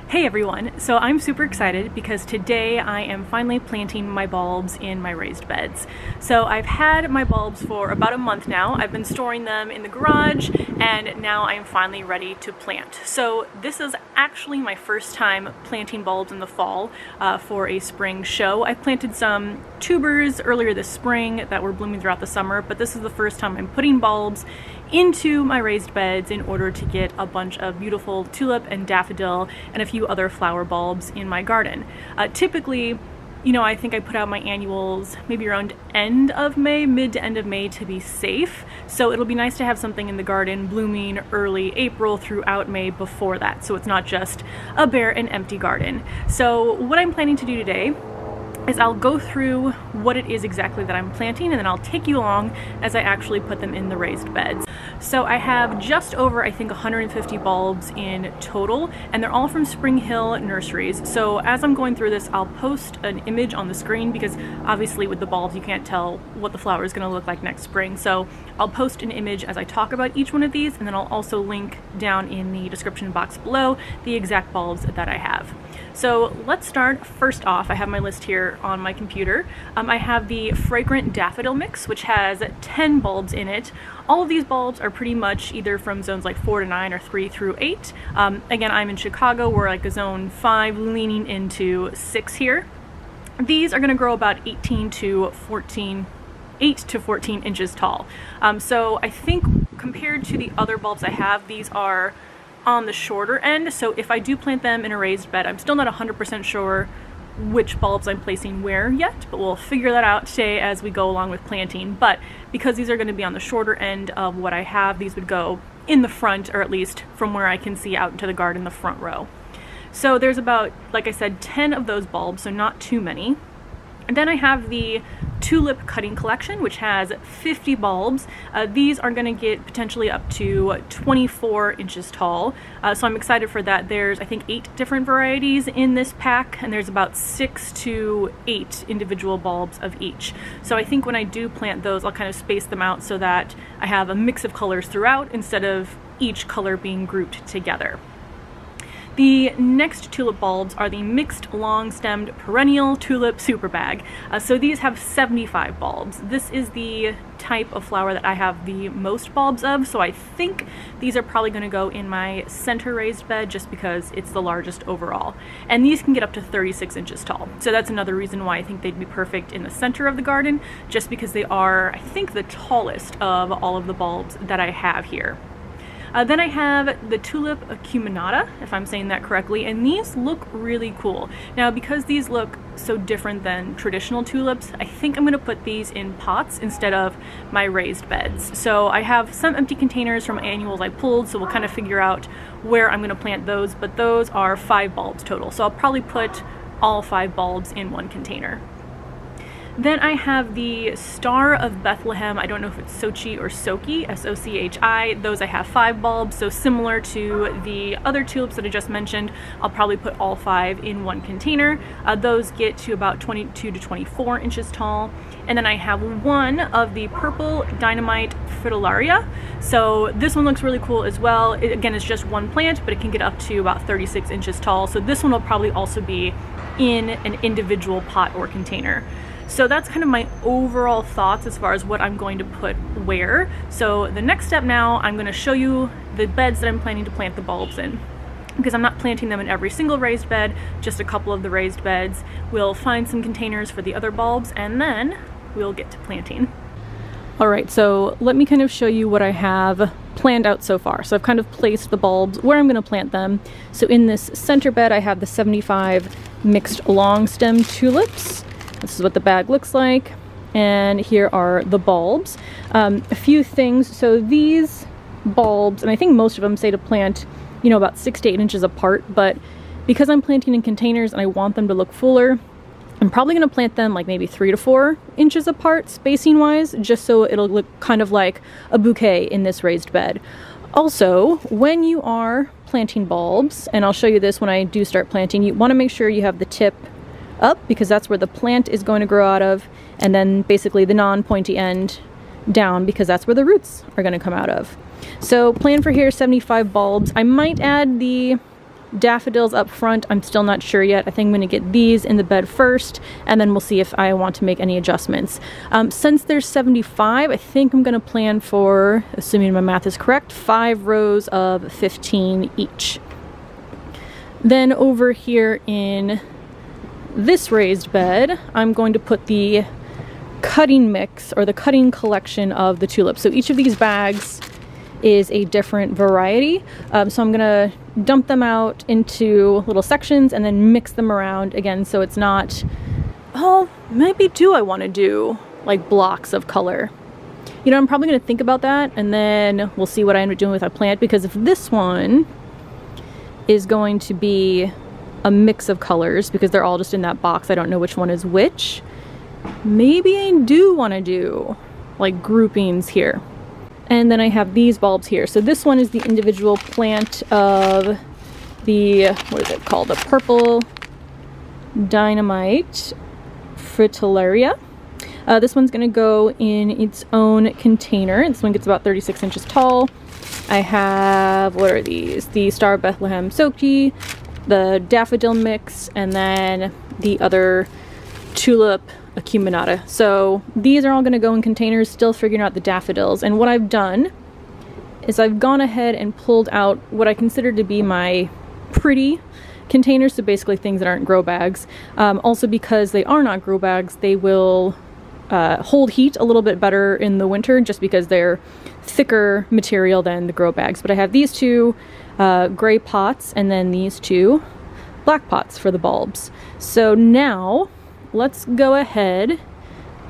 Hey everyone! So I'm super excited because today I am finally planting my bulbs in my raised beds. So I've had my bulbs for about a month now. I've been storing them in the garage and now I'm finally ready to plant. So this is actually my first time planting bulbs in the fall for a spring show. I planted some tubers earlier this spring that were blooming throughout the summer, but this is the first time I'm putting bulbs into my raised beds in order to get a bunch of beautiful tulip and daffodil and a few other flower bulbs in my garden. Typically, you know, I think I put out my annuals maybe around end of May, mid to end of May to be safe. So it'll be nice to have something in the garden blooming early April throughout May before that, so it's not just a bare and empty garden. So what I'm planning to do today is I'll go through what it is exactly that I'm planting, and then I'll take you along as I actually put them in the raised beds. So I have just over, I think, 150 bulbs in total, and they're all from Spring Hill Nurseries. So as I'm going through this, I'll post an image on the screen because obviously with the bulbs you can't tell what the flower is going to look like next spring. So I'll post an image as I talk about each one of these, and then I'll also link down in the description box below the exact bulbs that I have. So let's start. First off, I have my list here on my computer. I have the Fragrant Daffodil mix, which has 10 bulbs in it. All of these bulbs are pretty much either from zones like 4 to 9 or 3 through 8. Again, I'm in Chicago. We're like a zone 5 leaning into 6 here. These are going to grow about 8 to 14 inches tall. So I think compared to the other bulbs I have, these are on the shorter end. So if I do plant them in a raised bed, I'm still not 100% sure which bulbs I'm placing where yet, but we'll figure that out today as we go along with planting. But because these are going to be on the shorter end of what I have, these would go in the front, or at least from where I can see out into the garden, the front row. So there's about, like I said, 10 of those bulbs, so not too many. And then I have the Tulip cutting collection, which has 50 bulbs. These are going to get potentially up to 24 inches tall. So I'm excited for that. There's, I think, 8 different varieties in this pack, and there's about 6 to 8 individual bulbs of each. So I think when I do plant those, I'll kind of space them out so that I have a mix of colors throughout instead of each color being grouped together. The next tulip bulbs are the mixed long-stemmed perennial tulip super bag. So these have 75 bulbs. This is the type of flower that I have the most bulbs of, so I think these are probably going to go in my center raised bed just because it's the largest overall. And these can get up to 36 inches tall. So that's another reason why I think they'd be perfect in the center of the garden, just because they are, I think, the tallest of all of the bulbs that I have here. Then I have the Tulip Acuminata, if I'm saying that correctly, and these look really cool. Now, because these look so different than traditional tulips, I think I'm going to put these in pots instead of my raised beds. So I have some empty containers from annuals I pulled, so we'll kind of figure out where I'm going to plant those, but those are 5 bulbs total, so I'll probably put all 5 bulbs in one container. Then I have the Star of Bethlehem. I don't know if it's Sochi or Sochi, S-O-C-H-I. Those I have 5 bulbs, so similar to the other tulips that I just mentioned, I'll probably put all 5 in one container. Those get to about 22 to 24 inches tall. And then I have one of the purple Dynamite Fritillaria. So this one looks really cool as well. Again, it's just one plant, but it can get up to about 36 inches tall. So this one will probably also be in an individual pot or container. So that's kind of my overall thoughts as far as what I'm going to put where. So the next step now, I'm going to show you the beds that I'm planning to plant the bulbs in, because I'm not planting them in every single raised bed, just a couple of the raised beds. We'll find some containers for the other bulbs, and then we'll get to planting. All right, so let me kind of show you what I have planned out so far. So I've kind of placed the bulbs where I'm going to plant them. So in this center bed, I have the 75 mixed long stem tulips. This is what the bag looks like, and here are the bulbs. A few things. So these bulbs, and I think most of them say to plant, you know, about 6 to 8 inches apart, but because I'm planting in containers and I want them to look fuller, I'm probably going to plant them like maybe 3 to 4 inches apart spacing wise, just so it'll look kind of like a bouquet in this raised bed. Also, when you are planting bulbs, and I'll show you this when I do start planting, you want to make sure you have the tip up, because that's where the plant is going to grow out of, and then basically the non-pointy end down, because that's where the roots are going to come out of. So plan for here 75 bulbs. I might add the daffodils up front, I'm still not sure yet. I think I'm going to get these in the bed first, and then we'll see if I want to make any adjustments. Since there's 75, I think I'm going to plan for, assuming my math is correct, 5 rows of 15 each. Then over here in this raised bed, I'm going to put the cutting mix, or the cutting collection of the tulips. So each of these bags is a different variety. So I'm gonna dump them out into little sections and then mix them around again, so it's not, oh, maybe do I want to do like blocks of color? You know, I'm probably gonna think about that, and then we'll see what I end up doing with my plant, because if this one is going to be a mix of colors, because they're all just in that box, I don't know which one is which, maybe I do want to do like groupings here. And then I have these bulbs here. So this one is the individual plant of the, what is it called? The purple Dynamite Fritillaria. This one's gonna go in its own container. This one gets about 36 inches tall. I have, what are these? The Star of Bethlehem Soakey, the Daffodil mix, and then the other Tulip Acuminata. So these are all going to go in containers, still figuring out the daffodils. And what I've done is I've gone ahead and pulled out what I consider to be my pretty containers, so basically things that aren't grow bags. Also, because they are not grow bags, they will hold heat a little bit better in the winter, just because they're thicker material than the grow bags. But I have these two gray pots, and then these two black pots for the bulbs. So now let's go ahead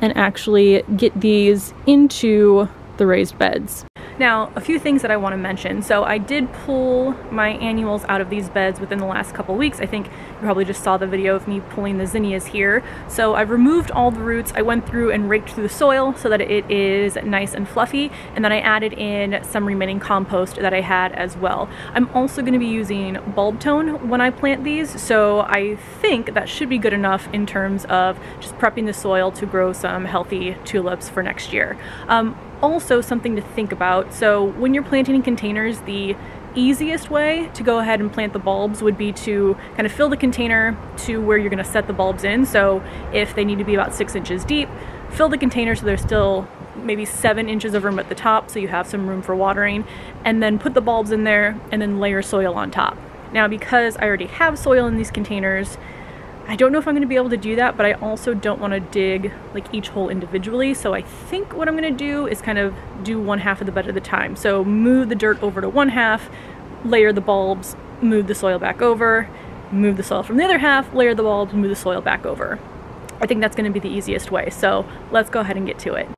and actually get these into the raised beds. Now, a few things that I want to mention. So I did pull my annuals out of these beds within the last couple weeks. I think you probably just saw the video of me pulling the zinnias here. So I've removed all the roots. I went through and raked through the soil so that it is nice and fluffy, and then I added in some remaining compost that I had as well. I'm also going to be using bulb tone when I plant these, so I think that should be good enough in terms of just prepping the soil to grow some healthy tulips for next year. Also, something to think about, so when you're planting in containers, the easiest way to go ahead and plant the bulbs would be to kind of fill the container to where you're going to set the bulbs in. So if they need to be about 6 inches deep, fill the container so there's still maybe 7 inches of room at the top, so you have some room for watering, and then put the bulbs in there and then layer soil on top. Now, because I already have soil in these containers, I don't know if I'm going to be able to do that, but I also don't want to dig like each hole individually. So I think what I'm going to do is kind of do one half of the bed at a time. So move the dirt over to one half, layer the bulbs, move the soil back over, move the soil from the other half, layer the bulbs, move the soil back over. I think that's going to be the easiest way. So let's go ahead and get to it.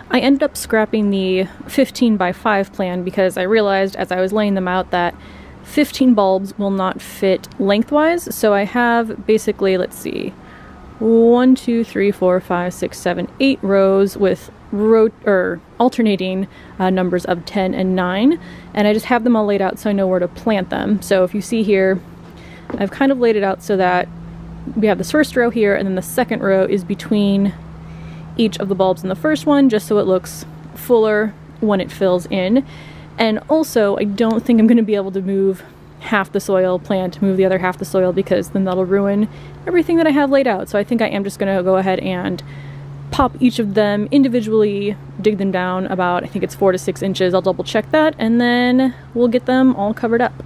I ended up scrapping the 15 by 5 plan because I realized as I was laying them out that 15 bulbs will not fit lengthwise. So I have basically, let's see, 1, 2, 3, 4, 5, 6, 7, 8 rows with alternating numbers of 10 and 9, and I just have them all laid out so I know where to plant them. So if you see here, I've kind of laid it out so that we have this first row here, and then the second row is between each of the bulbs in the first one, just so it looks fuller when it fills in. And also, I don't think I'm going to be able to move half the soil, move the other half the soil, because then that'll ruin everything that I have laid out. So I think I am just going to go ahead and pop each of them individually, dig them down about, I think it's 4 to 6 inches. I'll double check that, and then we'll get them all covered up.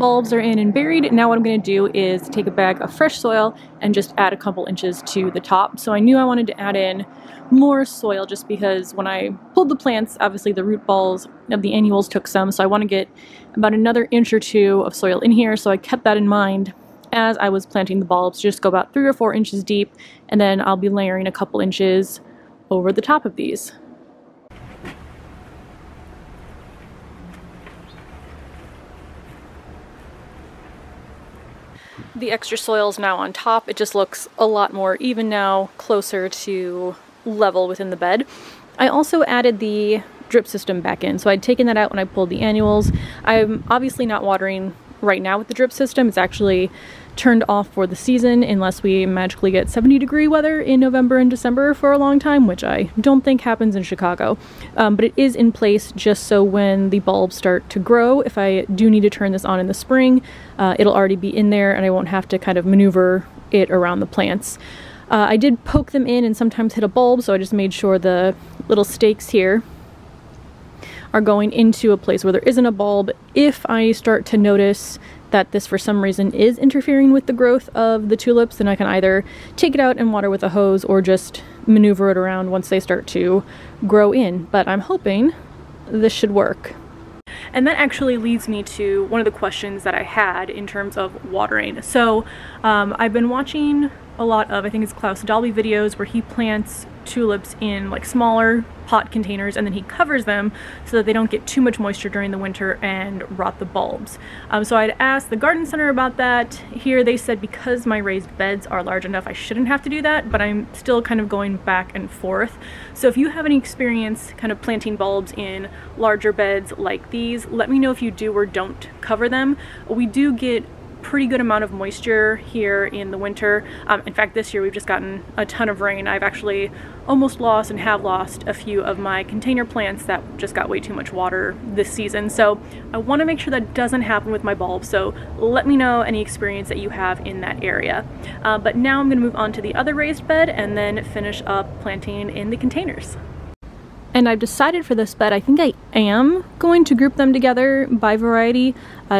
bulbs are in and buried, now what I'm going to do is take a bag of fresh soil and just add a couple inches to the top. So I knew I wanted to add in more soil just because when I pulled the plants, obviously the root balls of the annuals took some, so I want to get about another inch or two of soil in here, so I kept that in mind as I was planting the bulbs. Just go about 3 or 4 inches deep, and then I'll be layering a couple inches over the top of these. The extra soil is now on top. It just looks a lot more even now, closer to level within the bed. I also added the drip system back in, so I'd taken that out when I pulled the annuals. I'm obviously not watering right now with the drip system. It's actually turned off for the season unless we magically get 70-degree weather in November and December for a long time, which I don't think happens in Chicago. But it is in place just so when the bulbs start to grow, if I do need to turn this on in the spring, it'll already be in there and I won't have to kind of maneuver it around the plants. I did poke them in and sometimes hit a bulb, so I just made sure the little stakes here are going into a place where there isn't a bulb. If I start to notice that this for some reason is interfering with the growth of the tulips, then I can either take it out and water with a hose or just maneuver it around once they start to grow in. But I'm hoping this should work. And that actually leads me to one of the questions that I had in terms of watering. So I've been watching a lot of, I think it's Klaus Dalby videos where he plants tulips in like smaller pot containers and then he covers them so that they don't get too much moisture during the winter and rot the bulbs. So I'd asked the garden center about that. Here they said because my raised beds are large enough I shouldn't have to do that, but I'm still kind of going back and forth. So if you have any experience kind of planting bulbs in larger beds like these, let me know if you do or don't cover them. We do get pretty good amount of moisture here in the winter. In fact, this year we've just gotten a ton of rain. I've actually almost lost and have lost a few of my container plants that just got way too much water this season. So I want to make sure that doesn't happen with my bulbs. So let me know any experience that you have in that area. But now I'm going to move on to the other raised bed and then finish up planting in the containers. And I've decided for this bed, I think I am going to group them together by variety,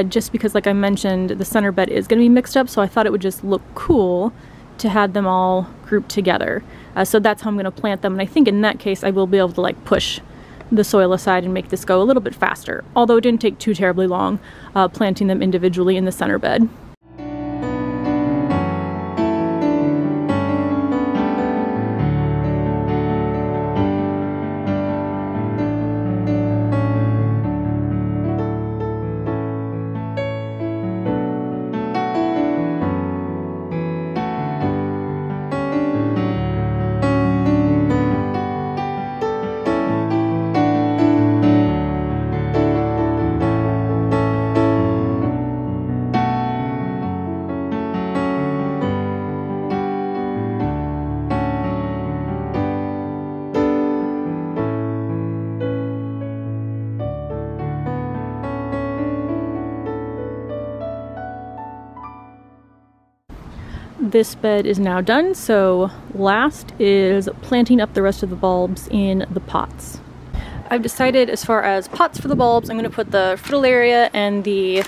just because like I mentioned, the center bed is going to be mixed up, so I thought it would just look cool to have them all grouped together. So that's how I'm going to plant them, and I think in that case I will be able to like push the soil aside and make this go a little bit faster, although it didn't take too terribly long planting them individually in the center bed. This bed is now done, so last is planting up the rest of the bulbs in the pots. I've decided as far as pots for the bulbs, I'm going to put the Fritillaria and the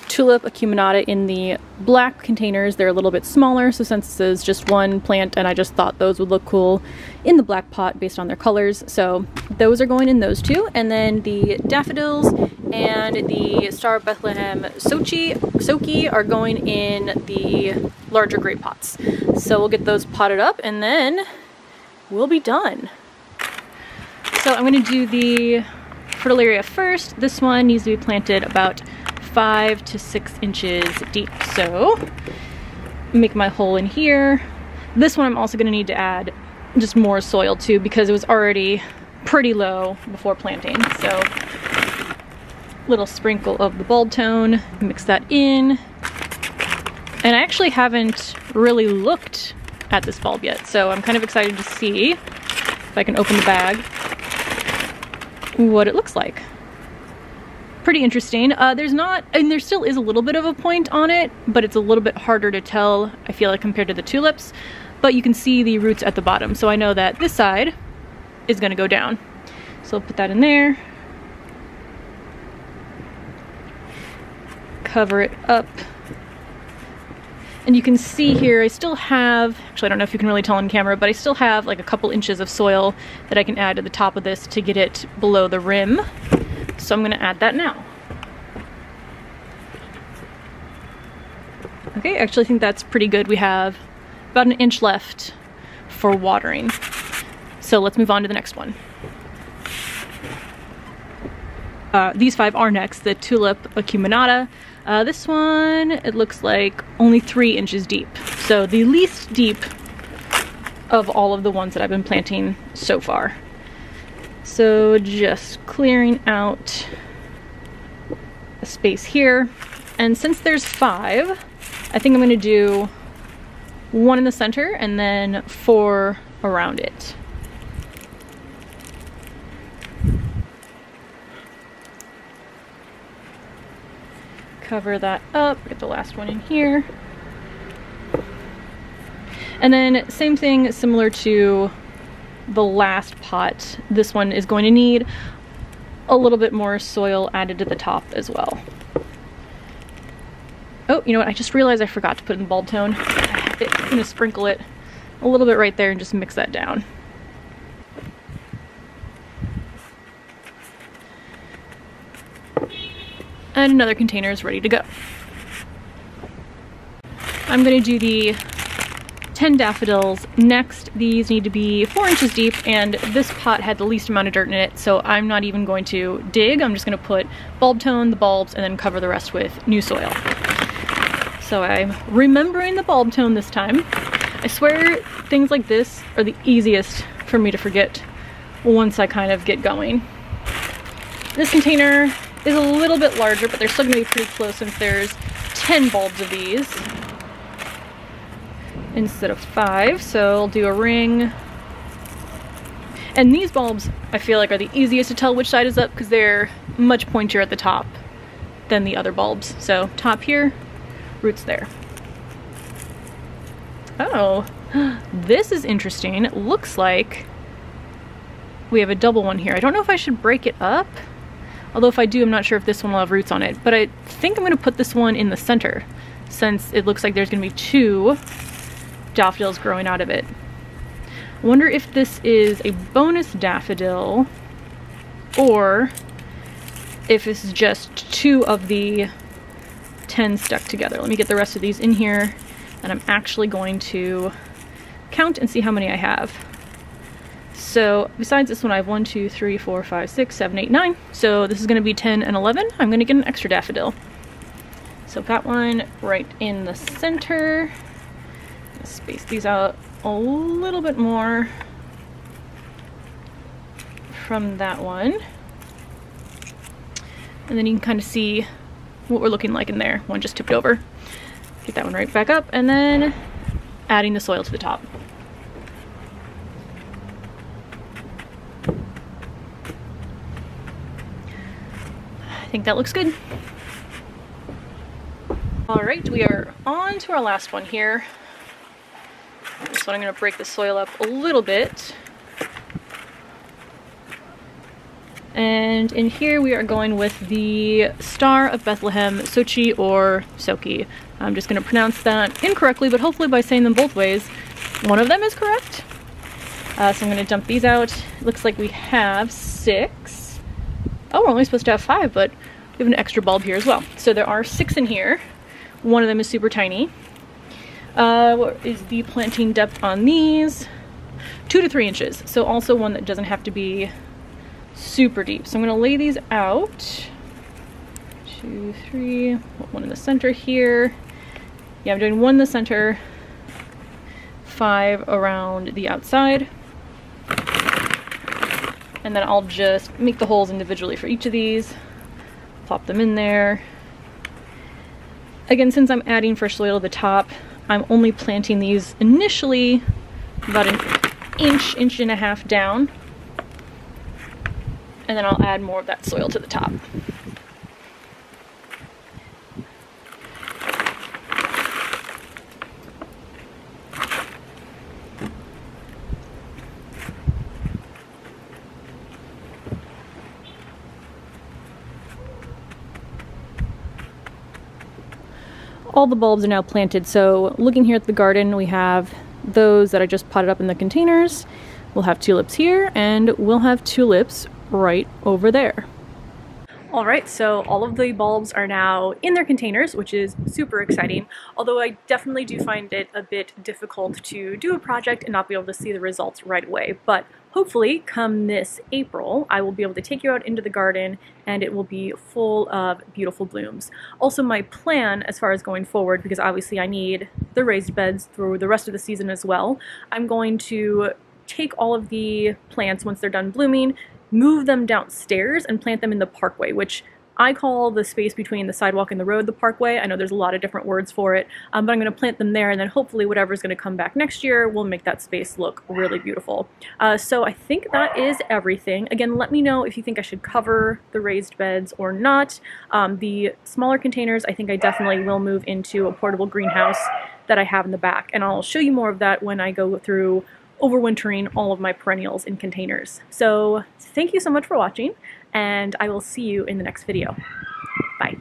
Tulip Acuminata in the black containers. They're a little bit smaller, so since this is just one plant and I just thought those would look cool in the black pot based on their colors, so those are going in those two. And then the Daffodils and the Star of Bethlehem Soki are going in the larger gray pots. So we'll get those potted up and then we'll be done. So I'm going to do the Fritillaria first. This one needs to be planted about 5 to 6 inches deep. So make my hole in here. This one I'm also going to need to add just more soil too because it was already pretty low before planting. So little sprinkle of the bulb tone, mix that in. And I actually haven't really looked at this bulb yet, so I'm kind of excited to see if I can open the bag what it looks like. Pretty interesting. There still is a little bit of a point on it, but it's a little bit harder to tell, I feel like, compared to the tulips. But you can see the roots at the bottom, so I know that this side is going to go down. So I'll put that in there. cover it up. And you can see here, I still have, actually I don't know if you can really tell on camera, but I still have like a couple inches of soil that I can add to the top of this to get it below the rim. So I'm gonna add that now. Okay, I actually think that's pretty good. We have about an inch left for watering. So let's move on to the next one. These 5 are next, the Tulip Acuminata. This one, it looks like only 3 inches deep. So the least deep of all of the ones that I've been planting so far. So just clearing out a space here. And since there's 5, I think I'm gonna do 1 in the center and then 4 around it. Cover that up, get the last one in here. And then same thing, similar to the last pot, this one is going to need a little bit more soil added to the top as well. Oh, you know what, I just realized I forgot to put in the bulb tone. I'm gonna sprinkle it a little bit right there and just mix that down. And another container is ready to go. I'm gonna do the 10 daffodils next. These need to be 4 inches deep, and this pot had the least amount of dirt in it, so I'm not even going to dig. I'm just gonna put bulb tone, the bulbs, and then cover the rest with new soil. So I'm remembering the bulb tone this time. I swear things like this are the easiest for me to forget once I kind of get going. This container is a little bit larger, but they're still gonna be pretty close since there's 10 bulbs of these instead of 5. So I'll do a ring. And these bulbs, I feel like, are the easiest to tell which side is up because they're much pointier at the top than the other bulbs. So top here, roots there. Oh, this is interesting. It looks like we have a double one here. I don't know if I should break it up. Although if I do, I'm not sure if this one will have roots on it. But I think I'm gonna put this one in the center since it looks like there's gonna be 2 daffodils growing out of it. I wonder if this is a bonus daffodil or if it's just 2 of the 10 stuck together. Let me get the rest of these in here, and I'm actually going to count and see how many I have. So besides this one, I have 1, 2, 3, 4, 5, 6, 7, 8, 9. So this is gonna be 10 and 11. I'm gonna get an extra daffodil. So I've got one right in the center. Space these out a little bit more from that one. And then you can kind of see what we're looking like in there. One just tipped over. Get that one right back up, and then adding the soil to the top. I think that looks good. All right, we are on to our last one here. This one I'm going to break the soil up a little bit. And in here we are going with the Star of Bethlehem, Sochi or Soki. I'm just going to pronounce that incorrectly, but hopefully by saying them both ways, one of them is correct. So I'm going to dump these out. It looks like we have 6. Oh, we're only supposed to have 5, but we have an extra bulb here as well. So there are 6 in here. One of them is super tiny. What is the planting depth on these? 2 to 3 inches. So also one that doesn't have to be super deep. So I'm going to lay these out. 2, 3, one in the center here. Yeah, I'm doing 1 in the center, 5 around the outside. And then I'll just make the holes individually for each of these. Plop them in there. Again, since I'm adding fresh soil to the top, I'm only planting these initially about an inch and a half down. And then I'll add more of that soil to the top. all the bulbs are now planted. So looking here at the garden, we have those that I just potted up in the containers. We'll have tulips here, and we'll have tulips right over there. Alright, so all of the bulbs are now in their containers, which is super exciting, although I definitely do find it a bit difficult to do a project and not be able to see the results right away. But hopefully, come this April, I will be able to take you out into the garden and it will be full of beautiful blooms. Also, my plan as far as going forward, because obviously I need the raised beds through the rest of the season as well, I'm going to take all of the plants once they're done blooming, move them downstairs and plant them in the parkway, which I call the space between the sidewalk and the road the parkway. I know there's a lot of different words for it, but I'm going to plant them there, and then hopefully whatever's going to come back next year will make that space look really beautiful. So I think that is everything. Again, let me know if you think I should cover the raised beds or not. The smaller containers, I think I definitely will move into a portable greenhouse that I have in the back, and I'll show you more of that when I go through overwintering all of my perennials in containers. So thank you so much for watching, and I will see you in the next video. Bye.